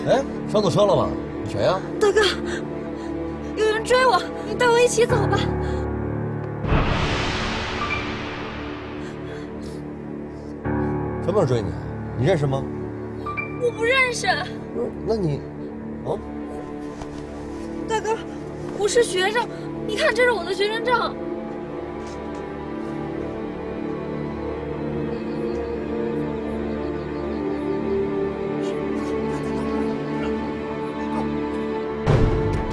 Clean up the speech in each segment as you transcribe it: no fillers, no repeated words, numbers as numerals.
哎，上错车了吗？你谁呀？大哥，有人追我，你带我一起走吧。什么人追你？你认识吗？我不认识。不是，那你，哦，大哥，我是学生，你看这是我的学生证。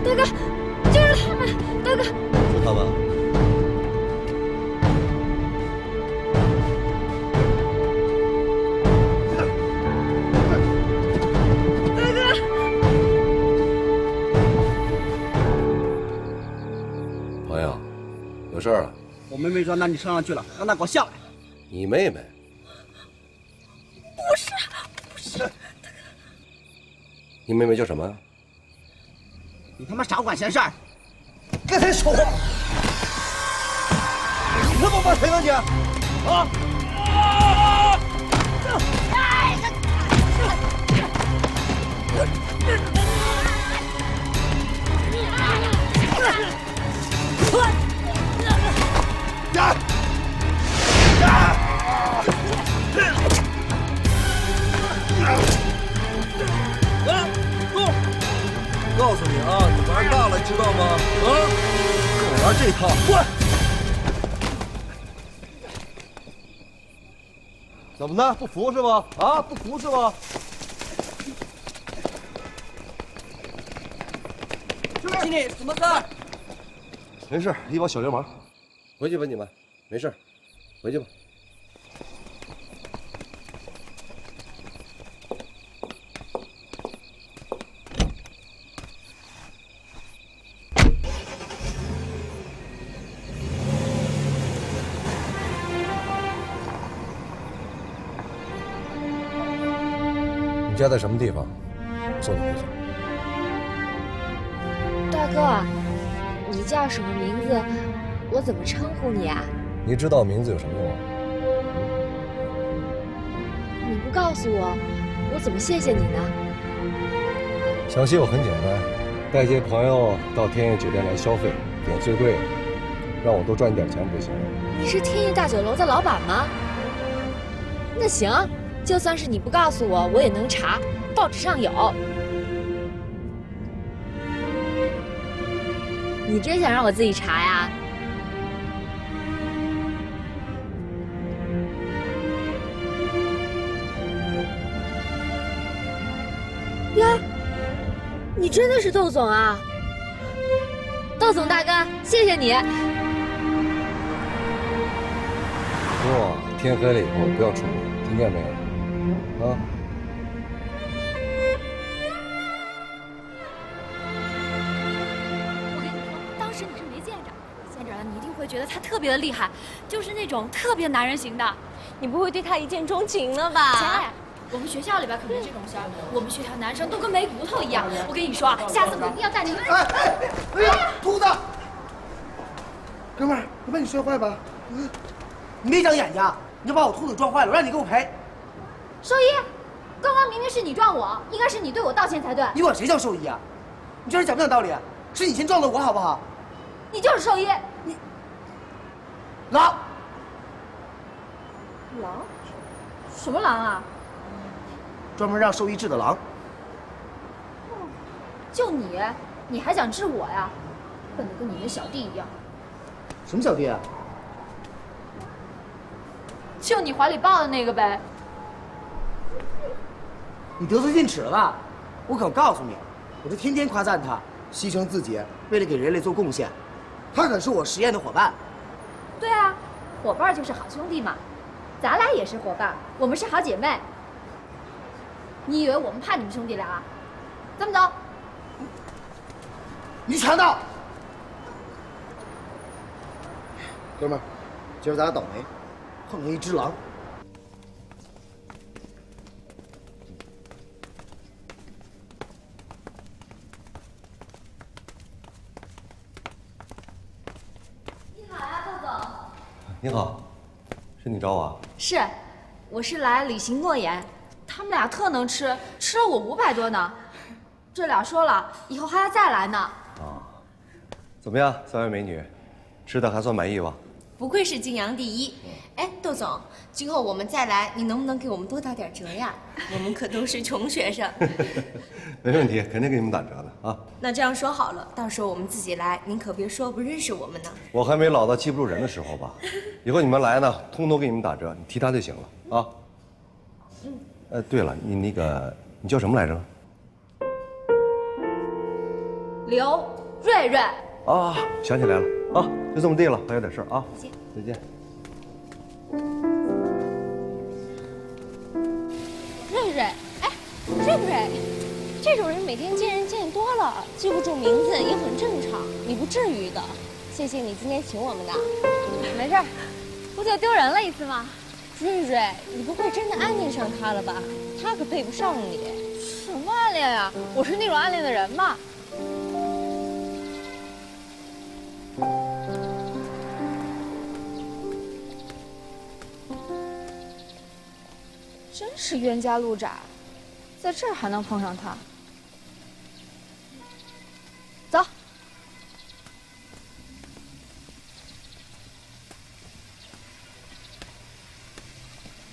大哥，就是他们，大哥。是他们。朋友，有事儿啊？我妹妹撞到你车上去了，让她给我下来。你妹妹？不是。你妹妹叫什么呀？你他妈少管闲事儿！跟谁说话？你他妈把谁呢你？啊！告诉你啊，你玩大了，知道吗？啊，跟我玩这一套，滚！怎么的？不服是吧？啊，不服是吧？经理，什么事儿？没事，一帮小流氓。回去吧，你们，没事，回去吧。你家在什么地方？送你回去。大哥，你叫什么名字？我怎么称呼你啊？你知道名字有什么用啊？你不告诉我，我怎么谢谢你呢？想谢我很简单，带些朋友到天悦酒店来消费，点最贵的，让我多赚一点钱不就行了？你是天悦大酒楼的老板吗？那行，就算是你不告诉我，我也能查，报纸上有。你真想让我自己查呀？呀，你真的是窦总啊！窦总大哥，谢谢你。不过天黑了以后不要出门，听见没有？啊！我跟你说，当时你是没见着，见着了你一定会觉得他特别的厉害，就是那种特别男人型的。你不会对他一见钟情了吧？姐，我们学校里边可没这种事儿，我们学校男生都跟没骨头一样。我跟你说啊，下次我一定要带你。哎呀，秃子！哥们儿，我被你摔坏吧？你没长眼睛，你就把我秃子撞坏了，我让你给我赔。兽医，刚刚明明是你撞我，应该是你对我道歉才对。你管谁叫兽医啊？你这人讲不讲道理？是你先撞的我，好不好？你就是兽医。你狼。狼？什么狼啊？专门让兽医治的狼。就你，你还想治我呀？笨得跟你那小弟一样。什么小弟啊？就你怀里抱的那个呗。你得寸进尺了吧？我可告诉你，我这天天夸赞他，牺牲自己，为了给人类做贡献，他可是我实验的伙伴。对啊，伙伴就是好兄弟嘛。咱俩也是伙伴，我们是好姐妹。你以为我们怕你们兄弟俩啊？咱们走。你强盗！哥们儿，今儿咱俩倒霉，碰上一只狼。你好呀，窦总。你好，是你找我啊？是，我是来履行诺言。他们俩特能吃，吃了我500多呢。这俩说了，以后还要再来呢。啊，怎么样，3位美女，吃的还算满意吧？不愧是泾阳第一。哎，窦总，今后我们再来，你能不能给我们多打点折呀？我们可都是穷学生。没问题，肯定给你们打折的啊。那这样说好了，到时候我们自己来，您可别说不认识我们呢。我还没老到记不住人的时候吧？以后你们来呢，通通给你们打折，你提他就行了啊。对了，你叫什么来着？刘瑞瑞。啊，想起来了啊，就这么地了，还有点事儿啊。再见。再见。瑞瑞，哎，瑞瑞，这种人每天见人见多了，记不住名字也很正常，你不至于的。谢谢你今天请我们的。没事儿，不就丢人了一次吗？瑞瑞，你不会真的暗恋上他了吧？他可配不上你。什么暗恋呀？我是那种暗恋的人吗？真是冤家路窄，在这儿还能碰上他。走。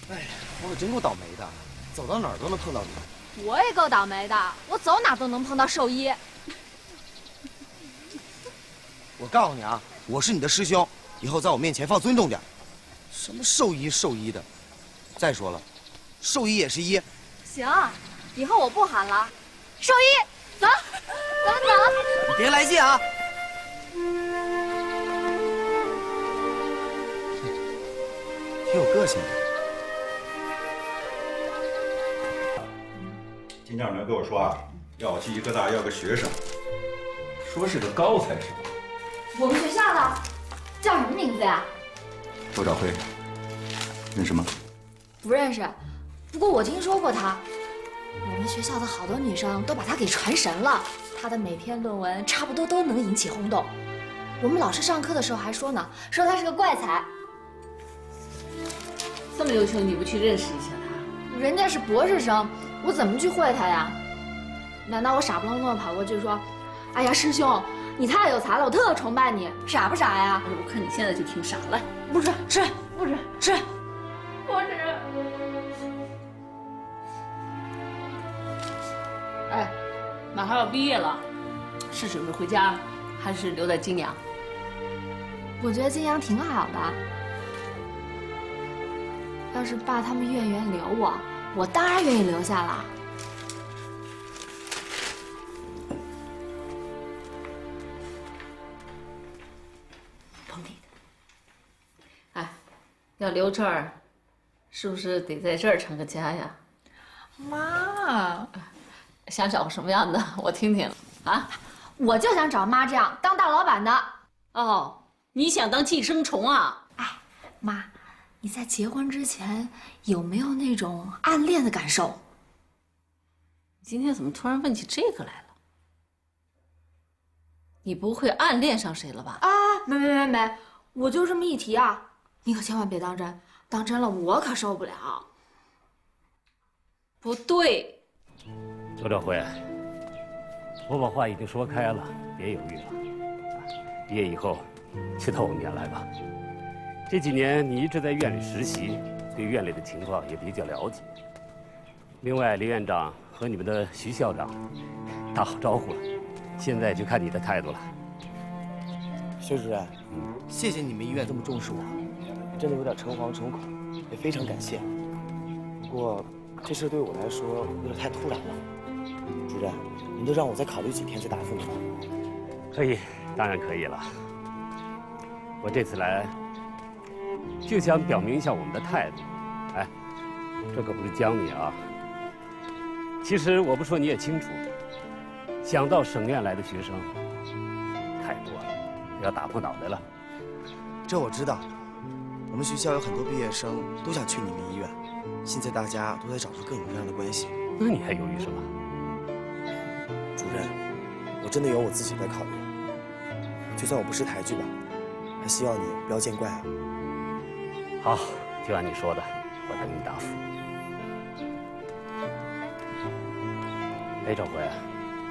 哎呀，我可真够倒霉的，走到哪儿都能碰到你。我也够倒霉的，我走哪都能碰到兽医。我告诉你啊，我是你的师兄，以后在我面前放尊重点。什么兽医的，再说了，兽医也是医。行，以后我不喊了。兽医，走，走走。你别来劲啊！挺有个性的。金掌门跟我说啊，要我去医科大要个学生，说是个高材生。我们学校的，叫什么名字呀？周兆辉，认识吗？不认识，不过我听说过他。我们学校的好多女生都把他给传神了，他的每篇论文差不多都能引起轰动。我们老师上课的时候还说呢，说他是个怪才。这么优秀，你不去认识一下他？人家是博士生，我怎么去会他呀？难道我傻不愣登的跑过去说，哎呀师兄，你太有才了，我特崇拜你，傻不傻呀？我看你现在就挺傻。来，不吃，吃，不吃，吃，不吃。哎，马上要毕业了，是准备回家，还是留在泾阳？我觉得泾阳挺好的。要是爸他们愿意留我，我当然愿意留下了。捧你的。哎，要留这儿，是不是得在这儿成个家呀？妈，想找个什么样的？我听听啊。我就想找妈这样当大老板的。哦，你想当寄生虫啊？哎，妈，你在结婚之前有没有那种暗恋的感受？今天怎么突然问起这个来了？你不会暗恋上谁了吧？啊，没，我就这么一提啊，你可千万别当真，当真了我可受不了。不对，周兆辉，我把话已经说开了，别犹豫了。毕业以后，就到我们家来吧。这几年你一直在院里实习，对院里的情况也比较了解。另外，林院长和你们的徐校长打好招呼了，现在就看你的态度了。薛主任，谢谢你们医院这么重视我，真的有点诚惶诚恐，也非常感谢。不过这事对我来说有点太突然了，主任，您就让我再考虑几天再答复您。可以，当然可以了。我这次来就想表明一下我们的态度。哎，这可不是将你啊。其实我不说你也清楚，想到省院来的学生太多了，要打破脑袋了。这我知道，我们学校有很多毕业生都想去你们医院，现在大家都在找出各种各样的关系。那你还犹豫什么？主任，我真的有我自己在考虑。就算我不是抬举吧，还希望你不要见怪啊。好，就按你说的，我等你答复。哎，赵辉，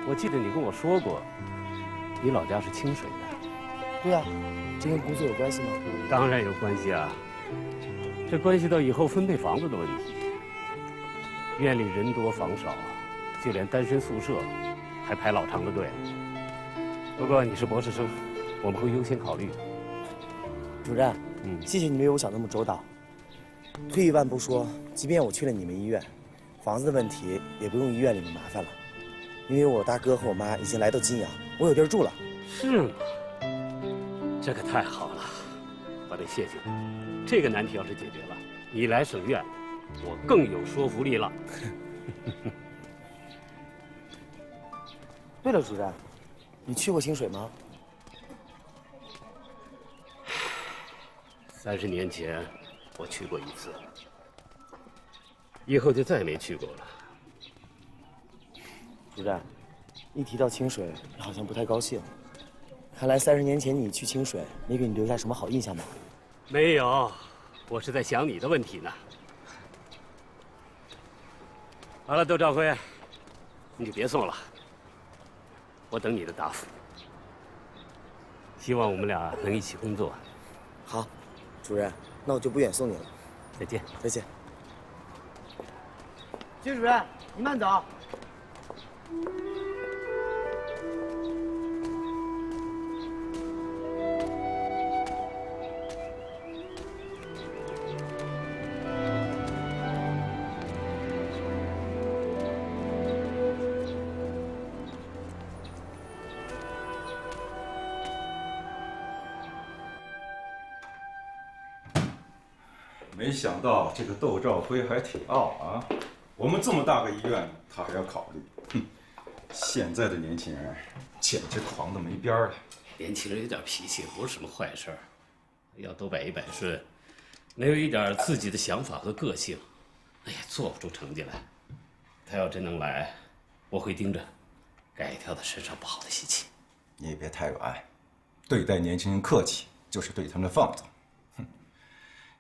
我记得你跟我说过，你老家是清水的。对啊，这跟工作有关系吗？当然有关系啊，这关系到以后分配房子的问题。院里人多房少，就连单身宿舍还排老长的队。不过你是博士生，我们会优先考虑。主任，谢谢你没有我想那么周到。退一万步说，即便我去了你们医院，房子的问题也不用医院里面麻烦了，因为我大哥和我妈已经来到金阳，我有地儿住了。是吗？这可太好了，我得谢谢你。这个难题要是解决了，你来省院，我更有说服力了。对了，主任，你去过清水吗？30年前我去过一次，以后就再也没去过了。主任，一提到清水，你好像不太高兴。看来30年前你去清水，没给你留下什么好印象吧？没有，我是在想你的问题呢。好了，窦兆辉，你就别送了，我等你的答复。希望我们俩能一起工作。好，主任，那我就不远送你了。再见。再见。薛主任，你慢走。没想到这个窦兆辉还挺傲啊！我们这么大个医院，他还要考虑。哼，现在的年轻人简直狂得没边儿了。年轻人有点脾气不是什么坏事儿，要都百依百顺，没有一点自己的想法和个性，哎呀，做不出成绩来。他要真能来，我会盯着，改掉他身上不好的习气。你也别太软，对待年轻人客气，就是对他们放纵。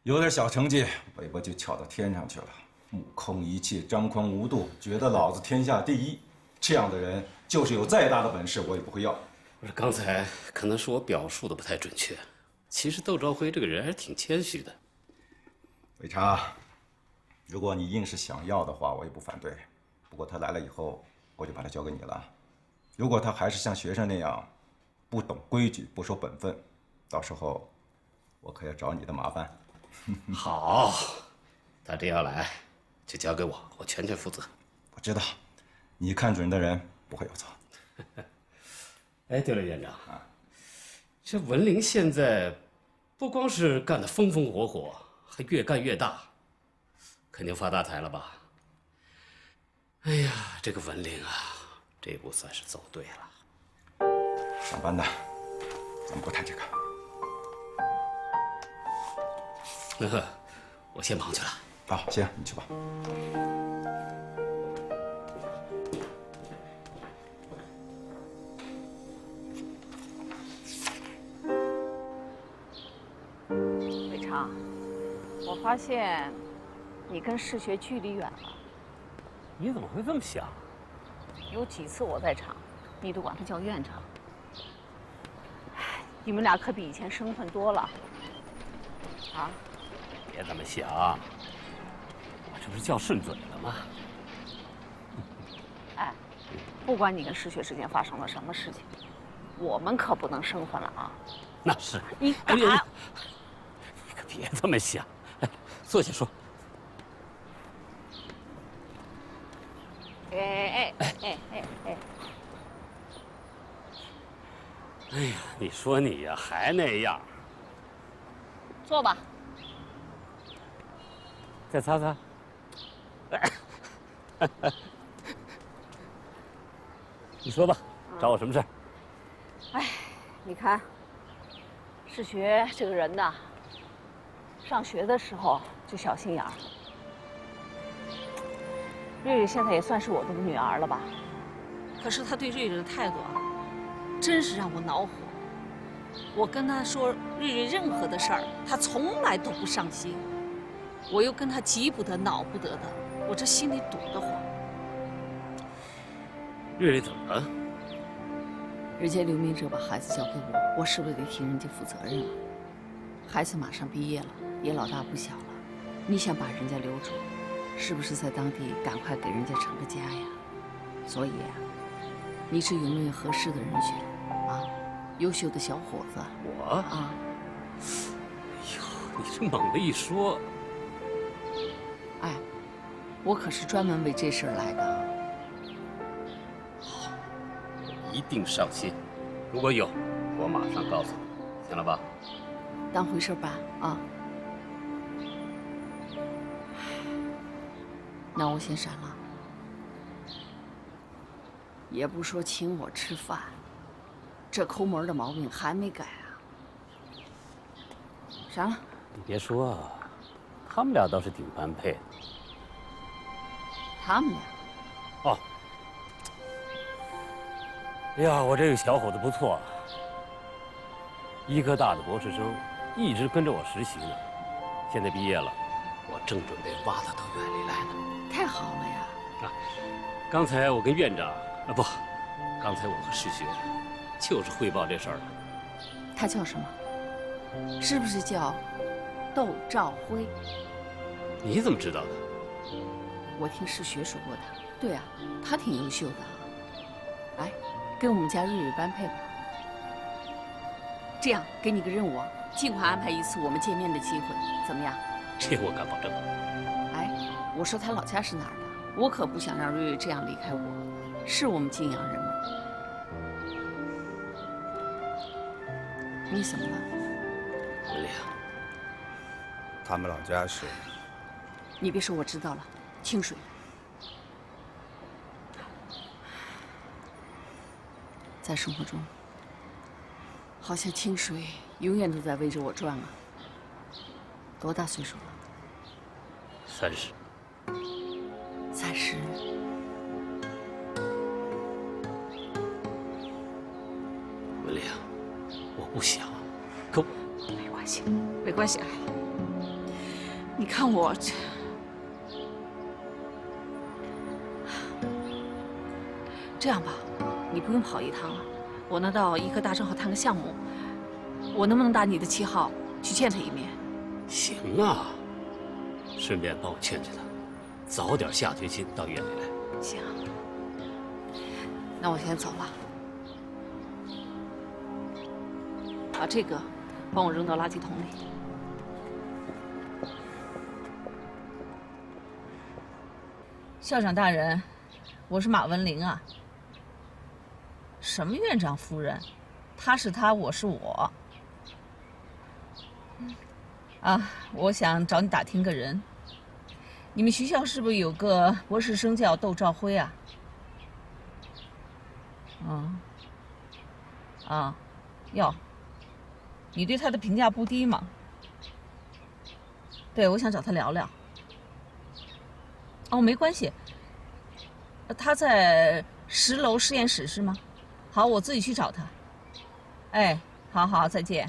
有点小成绩，尾巴就翘到天上去了，目空一切，张狂无度，觉得老子天下第一。这样的人，就是有再大的本事，我也不会要。不是，刚才可能是我表述的不太准确。其实窦兆辉这个人还是挺谦虚的。伟茶，如果你硬是想要的话，我也不反对。不过他来了以后，我就把他交给你了。如果他还是像学生那样，不懂规矩，不守本分，到时候我可要找你的麻烦。好，他真要来，就交给我，我全权负责。我知道，你看准的人不会有错。哎，对了，院长啊，这文玲现在不光是干得风风火火，还越干越大，肯定发大财了吧？哎呀，这个文玲啊，这步算是走对了。上班的，咱们不谈这个。我先忙去了。好，行，你去吧。伟昌，我发现你跟世学距离远了。你怎么会这么想？有几次我在场，你都管他叫院长。你们俩可比以前生分多了。啊？别这么想，我这不是叫顺嘴了吗？哎，不管你跟世学之间发生了什么事情，我们可不能生分了啊！那是。你敢？你可别这么想。来，坐下说。哎！哎呀，你说你呀，还那样。坐吧。再擦擦。你说吧，找我什么事儿？哎，你看，世学这个人呐，上学的时候就小心眼儿。瑞瑞现在也算是我的女儿了吧？可是他对瑞瑞的态度啊，真是让我恼火。我跟他说瑞瑞任何的事儿，他从来都不上心。我又跟他急不得、恼不得的，我这心里堵得慌。瑞瑞怎么了？人家刘明哲把孩子交给我，我是不是得替人家负责任啊？孩子马上毕业了，也老大不小了，你想把人家留住，是不是在当地赶快给人家成个家呀？所以啊，你是有没有合适的人选啊？优秀的小伙子。我啊。哎呦，你这猛的一说。哎，我可是专门为这事儿来的。好，我一定上心。如果有，我马上告诉你，行了吧？当回事办啊。那我先闪了。也不说请我吃饭，这抠门的毛病还没改啊。闪了。你别说啊，他们俩倒是挺般配的。他们俩？哦。哎呀，我这个小伙子不错啊，医科大的博士生，一直跟着我实习呢。现在毕业了，我正准备挖他到院里来呢。太好了呀！啊，刚才我跟院长啊不，刚才我和世学就是汇报这事儿了。他叫什么？是不是叫窦兆辉？你怎么知道的？我听世学说过他。对啊，他挺优秀的。来，跟我们家瑞瑞般配吧。这样，给你个任务啊，尽快安排一次我们见面的机会，怎么样？这我敢保证。哎，我说他老家是哪儿的？我可不想让瑞瑞这样离开我，是我们泾阳人吗？你怎么了？文亮，他们老家是……你别说，我知道了，清水。在生活中，好像清水永远都在围着我转啊。多大岁数了？30。30。文亮，我不想，可没关系，没关系。哎，你看我这……这样吧，你不用跑一趟了，我呢到医科大正好谈个项目，我能不能打你的旗号去见他一面？行啊，顺便帮我劝劝他，早点下决心到院里来。行，那我先走了。把这个帮我扔到垃圾桶里。校长大人，我是马文玲啊。什么院长夫人？他是他，我是我。啊，我想找你打听个人。你们学校是不是有个博士生叫窦兆辉啊？哟，你对他的评价不低嘛？对，我想找他聊聊。哦，没关系。他在10楼实验室是吗？好，我自己去找他。哎，好好，再见。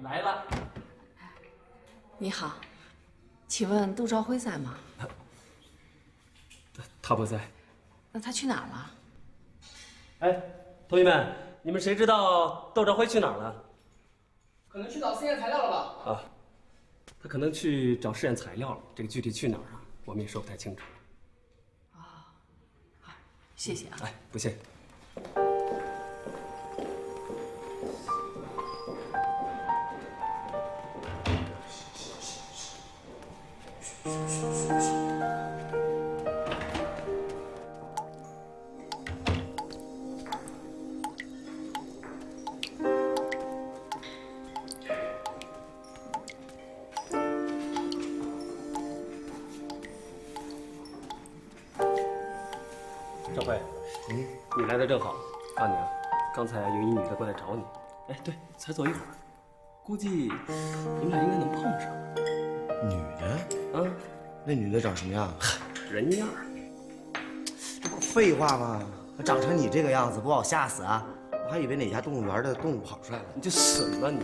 来了。你好，请问窦兆辉在吗？他不在。那他去哪儿了？哎，同学们，你们谁知道窦兆辉去哪儿了？可能去找试验材料了吧？啊，他可能去找试验材料了。这个具体去哪儿啊，我们也说不太清楚。啊，好，谢谢啊。哎，不谢。来正好，告诉你啊，刚才有一女的过来找你。哎，对，才走一会儿，估计你们俩应该能碰上。女的？啊，那女的长什么样？人样。这不废话吗？长成你这个样子，不把我吓死啊？我还以为哪家动物园的动物跑出来了。你就损吧你！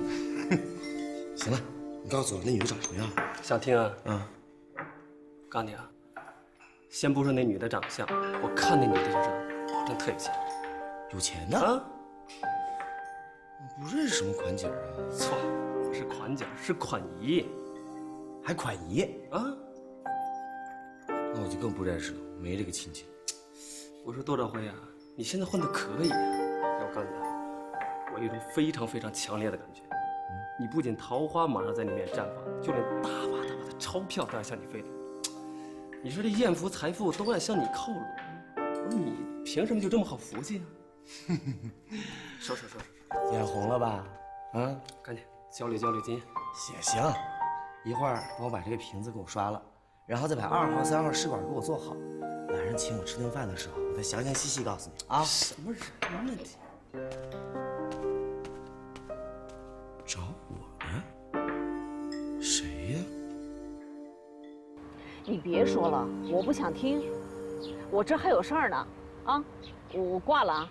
行了，你告诉我那女的长什么样？想听啊？告诉你啊，先不说那女的长相，我看那女的就知道，保证特有钱。有钱呢？啊？我不认识什么款姐啊。错，不是款姐，是款姨。还款姨啊？那我就更不认识了，没这个亲戚。我说窦兆辉啊，你现在混得可以啊！我告诉你啊，我有一种非常非常强烈的感觉，你不仅桃花马上在你面前绽放，就连大把大把的钞票都要向你飞来。你说这艳福财富都爱向你靠拢，我说你凭什么就这么好福气啊？收，眼红了吧？啊，赶紧交流交流经验。也行，一会儿帮我把这个瓶子给我刷了，然后再把2号、3号试管给我做好。晚上请我吃顿饭的时候，我再详详细细告诉你啊。什么人？没问题。找我呢？谁呀？你别说了，我不想听，我这还有事儿呢。啊，我挂了啊。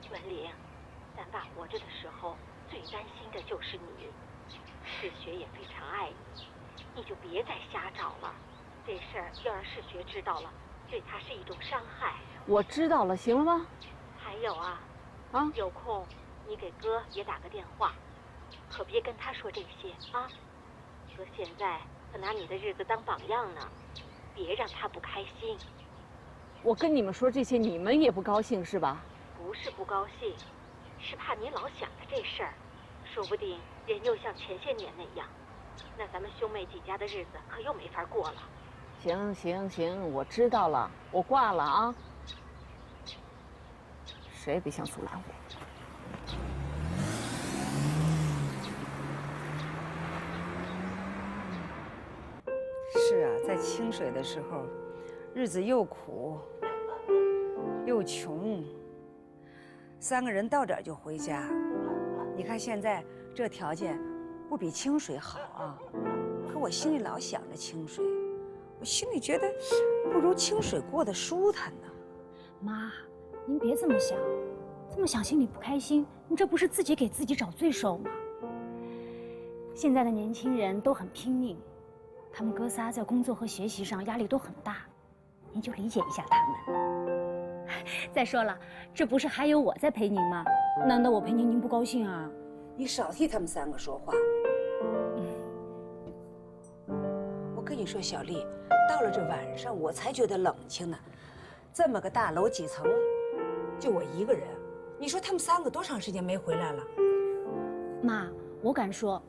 文玲，咱爸活着的时候最担心的就是你，世学也非常爱你，你就别再瞎找了。这事儿要让世学知道了，对他是一种伤害。我知道了，行了吗？还有啊，有空你给哥也打个电话，可别跟他说这些啊。哥现在可拿你的日子当榜样呢，别让他不开心。我跟你们说这些，你们也不高兴是吧？不是不高兴，是怕你老想着这事儿，说不定人又像前些年那样，那咱们兄妹几家的日子可又没法过了。行，我知道了，我挂了啊。谁也别想阻拦我。是啊，在清水的时候，日子又苦又穷，3个人到点就回家。你看现在这条件，不比清水好啊。可我心里老想着清水，我心里觉得不如清水过得舒坦呢。妈，您别这么想，这么想心里不开心，你这不是自己给自己找罪受吗？现在的年轻人都很拼命，他们哥仨在工作和学习上压力都很大，您就理解一下他们。再说了，这不是还有我在陪您吗？难道我陪您不高兴啊？你少替他们3个说话。我跟你说，小丽，到了这晚上我才觉得冷清呢。这么个大楼几层，就我一个人，你说他们3个多长时间没回来了？妈，我敢说，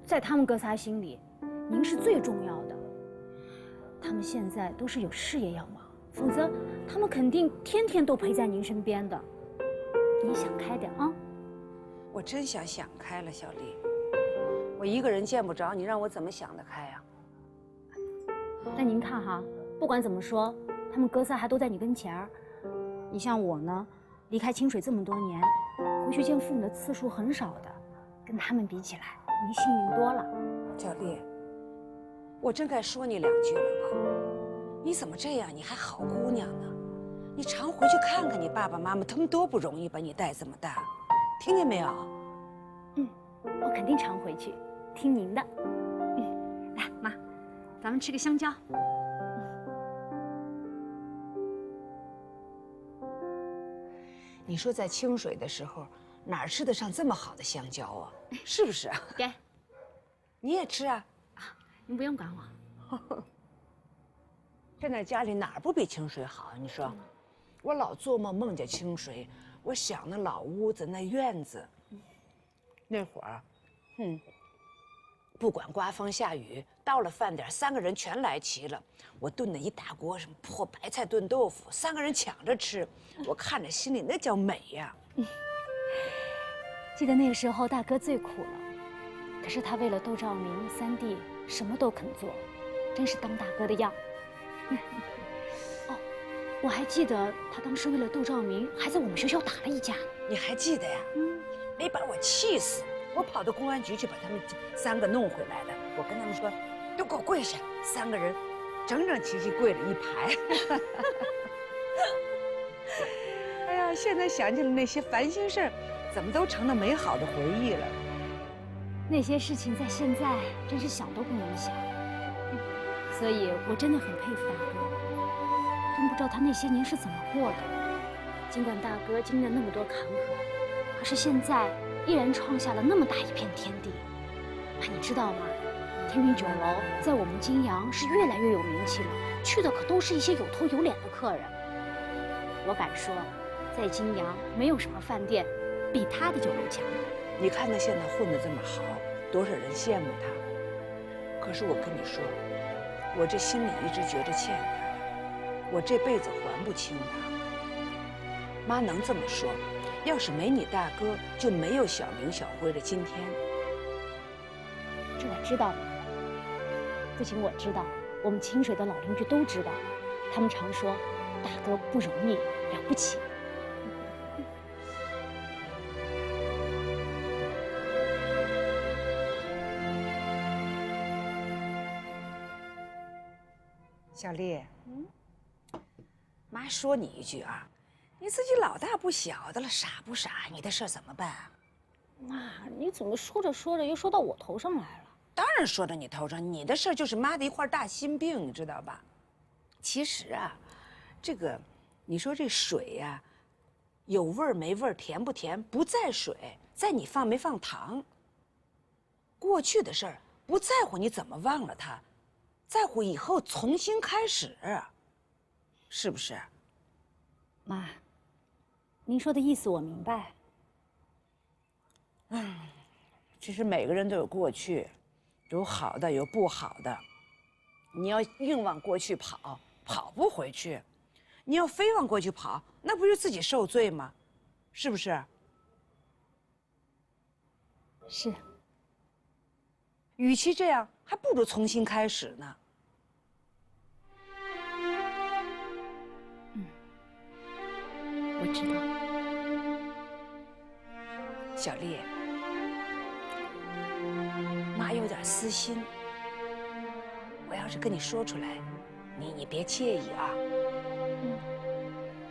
在他们哥仨心里，您是最重要的。他们现在都是有事业要忙，否则他们肯定天天都陪在您身边的。你想开点啊！我真想开了，小丽。我一个人见不着你，让我怎么想得开呀？但您看哈，不管怎么说，他们哥仨还都在你跟前儿。你像我呢，离开清水这么多年，回去见父母的次数很少的，跟他们比起来，您幸运多了。小丽，我真该说你2句了吧？你怎么这样？你还好姑娘呢？你常回去看看你爸爸妈妈，他们多不容易把你带这么大，听见没有？我肯定常回去，听您的。来，妈，咱们吃个香蕉。你说在清水的时候，哪吃得上这么好的香蕉啊？是不是啊？给，你也吃啊？您不用管我。现在家里哪儿不比清水好啊？你说，我老做梦梦见清水，我想那老屋子那院子。那会儿，不管刮风下雨，到了饭点，3个人全来齐了。我炖了一大锅什么破白菜炖豆腐，3个人抢着吃，我看着心里那叫美呀。记得那个时候大哥最苦了，可是他为了窦兆明3弟什么都肯做，真是当大哥的样。哦，我还记得他当时为了窦兆明，还在我们学校打了一架。你还记得呀？没把我气死！我跑到公安局去把他们3个弄回来了。我跟他们说，都给我跪下，3个人整整齐齐跪了一排。哎呀，现在想起来那些烦心事儿，怎么都成了美好的回忆了。那些事情在现在真是想都不能想，所以我真的很佩服大哥，真不知道他那些年是怎么过的。尽管大哥经历了那么多坎坷，可是现在依然创下了那么大一片天地。啊，你知道吗？天云酒楼在我们金阳是越来越有名气了，去的可都是一些有头有脸的客人。我敢说，在金阳没有什么饭店比他的酒楼强。你看他现在混得这么好，多少人羡慕他。可是我跟你说，我这心里一直觉着欠他，我这辈子还不清他。妈能这么说，要是没你大哥，就没有小明、小辉的今天。这我知道，不仅我知道，我们清水的老邻居都知道。他们常说，大哥不容易，了不起。小丽，妈说你一句啊，你自己老大不小的了，傻不傻？你的事儿怎么办啊？妈，你怎么说着说着又说到我头上来了？当然说到你头上，你的事儿就是妈的一块大心病，你知道吧？其实啊，这个，你说这水呀，有味儿没味儿，甜不甜，不在水，在你放没放糖。过去的事儿不在乎你怎么忘了它，在乎以后重新开始，是不是？妈，您说的意思我明白。其实每个人都有过去，有好的，有不好的。你要硬往过去跑，跑不回去；你要非往过去跑，那不是自己受罪吗？是不是？是。与其这样，还不如重新开始呢。我知道。小丽，妈有点私心，我要是跟你说出来，你别介意啊。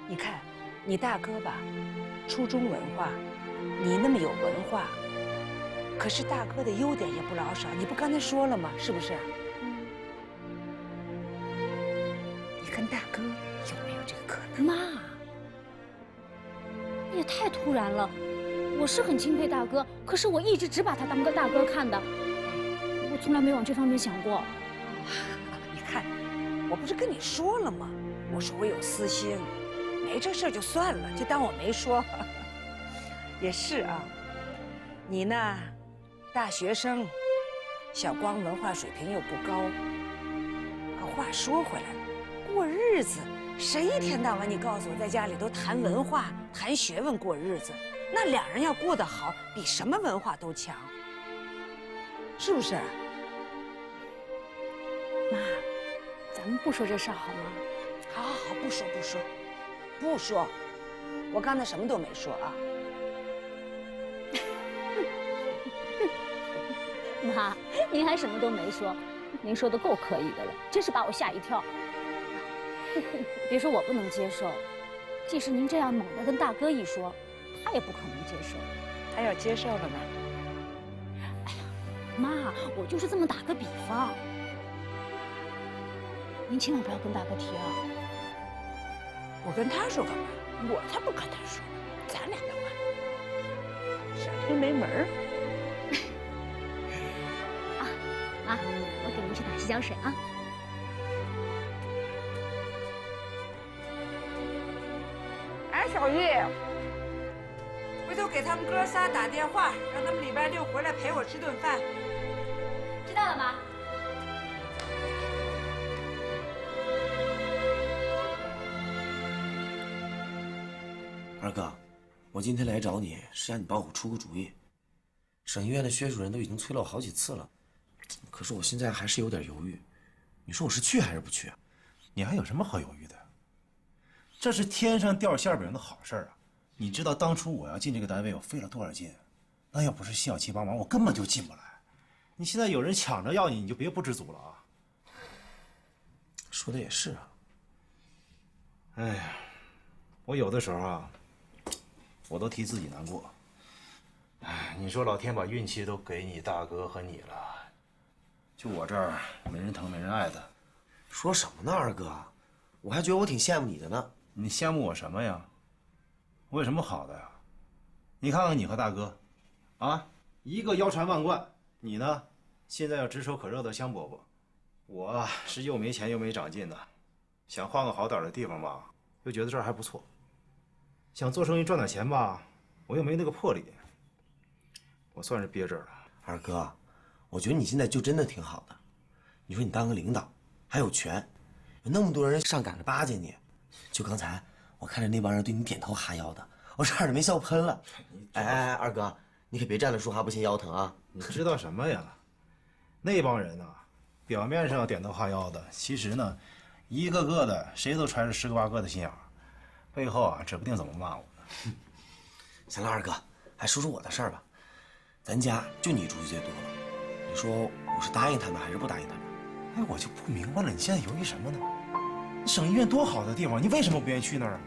你看，你大哥吧，初中文化，你那么有文化，可是大哥的优点也不老少，你不刚才说了吗？是不是？你跟大哥有没有这个可能？妈，也太突然了。我是很钦佩大哥，可是我一直只把他当个大哥看的，我从来没往这方面想过。你看，我不是跟你说了吗？我说我有私心，没这事就算了，就当我没说。也是啊，你呢，大学生，小光文化水平又不高。可话说回来了，过日子，谁一天到晚你告诉我在家里都谈文化、谈学问过日子？那俩人要过得好，比什么文化都强，是不是？妈，咱们不说这事儿好吗？好，好，好，不说，不说，不说。我刚才什么都没说啊。妈，您还什么都没说，您说的够可以的了，真是把我吓一跳。别说我不能接受，即使您这样猛地跟大哥一说，他也不可能接受。他要接受了呢？哎呀，妈，我就是这么打个比方，您千万不要跟大哥提啊。我跟他说干嘛？我才不跟他说，咱俩干嘛？傻推没门儿。啊，妈，我给您去打洗脚水啊。哎，小玉，回头给他们哥仨打电话，让他们礼拜六回来陪我吃顿饭。知道了，妈。二哥，我今天来找你是让你帮我出个主意。省医院的薛主任都已经催了我好几次了，可是我现在还是有点犹豫。你说我是去还是不去啊？你还有什么好犹豫的？这是天上掉馅饼的好事儿啊！你知道当初我要进这个单位，我费了多少劲？那要不是辛小七帮忙，我根本就进不来。你现在有人抢着要你，你就别不知足了啊！说的也是啊。哎呀，我有的时候啊，我都替自己难过。哎，你说老天把运气都给你大哥和你了，就我这儿没人疼没人爱的。说什么呢，二哥？我还觉得我挺羡慕你的呢。你羡慕我什么呀？我有什么好的呀？你看看你和大哥，啊，一个腰缠万贯，你呢，现在要炙手可热的香饽饽，我是又没钱又没长进的，想换个好点的地方吧，又觉得这儿还不错，想做生意赚点钱吧，我又没那个魄力，我算是憋这儿了。二哥，我觉得你现在就真的挺好的。你说你当个领导，还有权，有那么多人上赶着巴结你，就刚才我看着那帮人对你点头哈腰的，我差点没笑喷了。哎，二哥，你可别站着说话不嫌腰疼啊！你知道什么呀？那帮人呢，表面上点头哈腰的，其实呢，一个个的谁都揣着10个8个的心眼儿，背后啊，指不定怎么骂我呢。行了，二哥，还说说我的事儿吧。咱家就你出去最多了，你说我是答应他们还是不答应他们？哎，我就不明白了，你现在犹豫什么呢？省医院多好的地方，你为什么不愿意去那儿啊？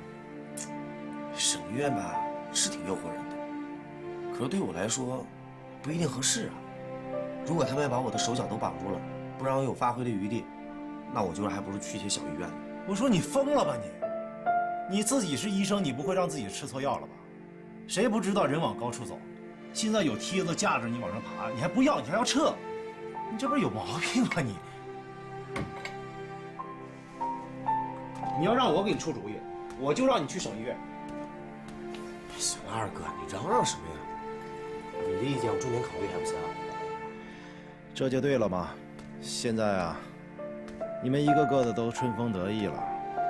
省医院吧，是挺诱惑人的，可是对我来说，不一定合适啊。如果他们把我的手脚都绑住了，不让我有发挥的余地，那我就是还不如去些小医院呢。我说你疯了吧你！你自己是医生，你不会让自己吃错药了吧？谁不知道人往高处走？现在有梯子架着你往上爬，你还不要，你还要撤，你这不是有毛病吗你？你要让我给你出主意，我就让你去省医院。行了，二哥，你嚷嚷什么呀？你的意见我重点考虑还不行啊？这就对了嘛！现在啊，你们一个个的都春风得意了，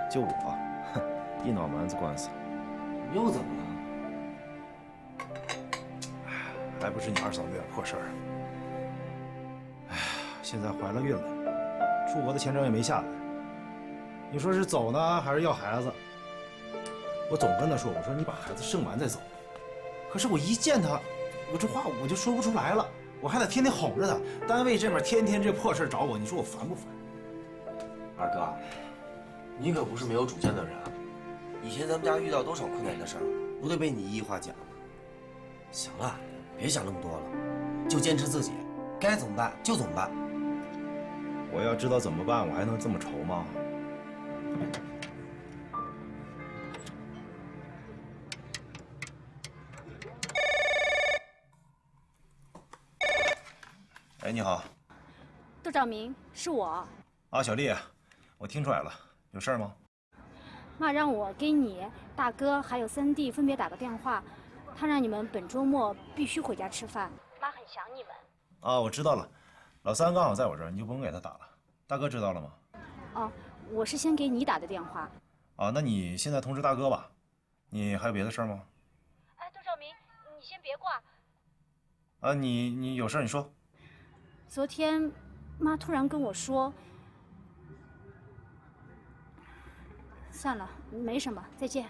就我，哼，一脑门子官司。又怎么了？还不是你二嫂那点破事儿。哎呀，现在怀了孕了，出国的签证也没下来。你说是走呢，还是要孩子？我总跟他说，我说你把孩子生完再走。可是我一见他，我这话我就说不出来了，我还得天天哄着他。单位这边天天这破事找我，你说我烦不烦？二哥，你可不是没有主见的人啊。以前咱们家遇到多少困难的事儿，不都被你一一化解了吗？行了，别想那么多了，就坚持自己，该怎么办就怎么办。我要知道怎么办，我还能这么愁吗？哎，你好，杜兆明，是我。啊，小丽，我听出来了，有事儿吗？妈让我给你、大哥还有三弟分别打个电话，他让你们本周末必须回家吃饭。妈很想你们。啊，我知道了，老三刚好在我这儿，你就不用给他打了。大哥知道了吗？哦，我是先给你打的电话。啊，那你现在通知大哥吧。你还有别的事儿吗？哎，杜兆明，你先别挂。啊，你有事你说。昨天，妈突然跟我说，算了，没什么，再见。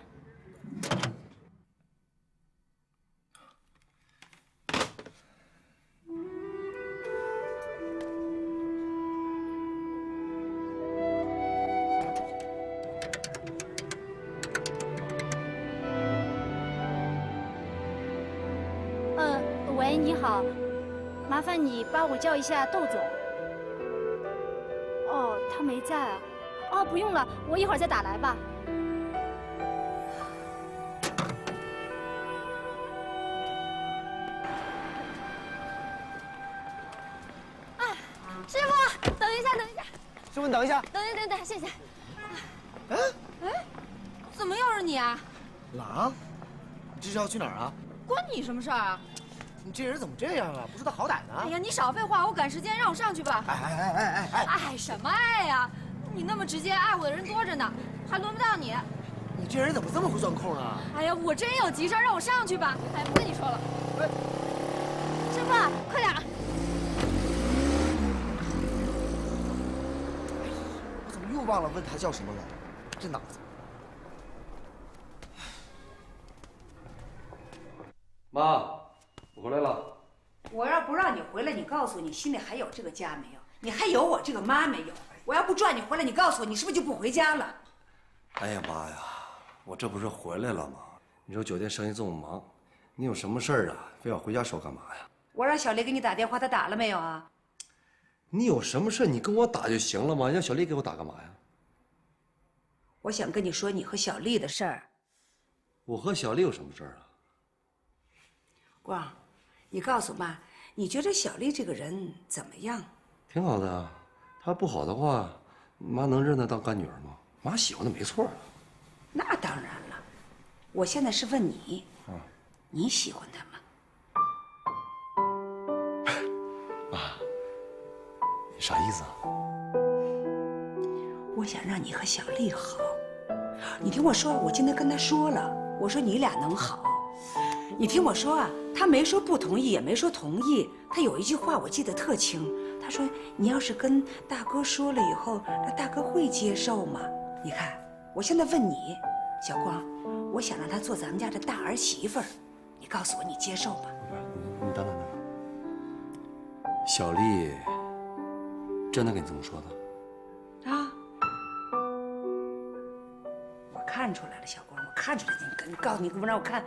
喂，你好。麻烦你帮我叫一下窦总。哦，他没在啊。哦，不用了，我一会儿再打来吧。哎，师傅，等一下，等一下。师傅，你等一下。等，谢谢。哎，怎么又是你啊？郎，你这是要去哪儿啊？关你什么事儿啊？你这人怎么这样啊？不知道好歹呢？哎呀，你少废话，我赶时间，让我上去吧。哎，什么爱呀？你那么直接，爱我的人多着呢，还轮不到你。你这人怎么这么会钻空啊？哎呀，我真有急事，让我上去吧。哎，不跟你说了。师傅，快点！我怎么又忘了问他叫什么了？这脑子。回来了。我要不让你回来，你告诉我，你心里还有这个家没有？你还有我这个妈没有？我要不拽你回来，你告诉我，你是不是就不回家了？哎呀妈呀，我这不是回来了吗？你说酒店生意这么忙，你有什么事儿啊？非要回家说干嘛呀？我让小丽给你打电话，她打了没有啊？你有什么事你跟我打就行了嘛，让小丽给我打干嘛呀？我想跟你说你和小丽的事儿。我和小丽有什么事儿啊？光，你告诉妈，你觉得小丽这个人怎么样？挺好的啊，她不好的话，妈能认她当干女儿吗？妈喜欢她没错啊。那当然了，我现在是问你，你喜欢她吗？妈，你啥意思啊？我想让你和小丽好。你听我说，我今天跟她说了，我说你俩能好。你听我说啊，她没说不同意，也没说同意。她有一句话我记得特清，她说你要是跟大哥说了以后，那大哥会接受吗？你看，我现在问你，小光，我想让她做咱们家的大儿媳妇儿，你告诉我你接受吗？你等等。小丽真的跟你这么说的？啊，我看出来了，小光，我看出来你告诉你，让我看，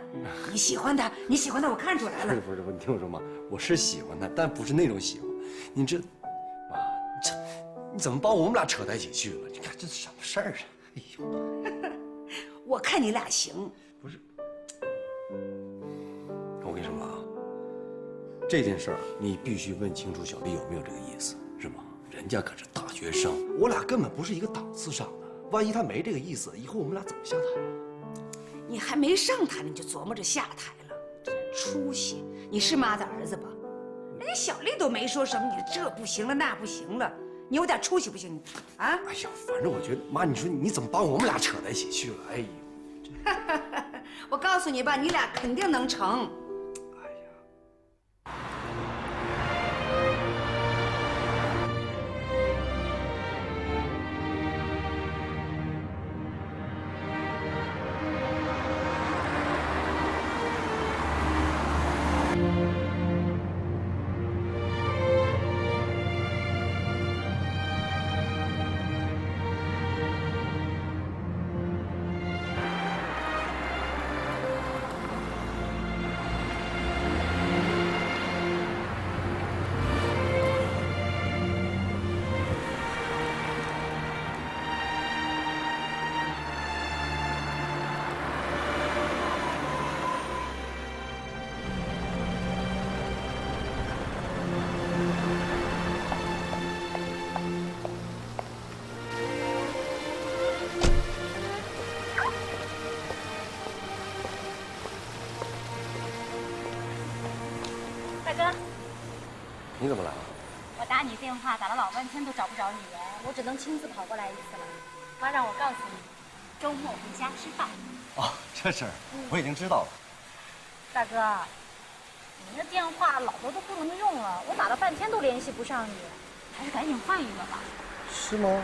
你喜欢他，你喜欢他，我看出来了。不是，你听我说嘛，我是喜欢他，但不是那种喜欢。你这，妈，你怎么把我们俩扯在一起去了？你看这是什么事儿啊？哎呦，我看你俩行。不是，我跟你说啊，这件事儿你必须问清楚小丽有没有这个意思，是吗？人家可是大学生，我俩根本不是一个档次上的。万一他没这个意思，以后我们俩怎么下台？你还没上台呢，你就琢磨着下台了，真出息！你是妈的儿子吧？人家小丽都没说什么，你这不行了，那不行了，你有点出息不行？你啊！哎呀，反正我觉得妈，你说你怎么把我们俩扯在一起去了？哎呦！我告诉你吧，你俩肯定能成。大哥，你怎么来了？我打你电话打了老半天都找不着你人，我只能亲自跑过来一次了。妈让我告诉你，周末回家吃饭。哦，这事儿我已经知道了。大哥，你那电话老多都不能用了，我打了半天都联系不上你，还是赶紧换一个吧。是吗？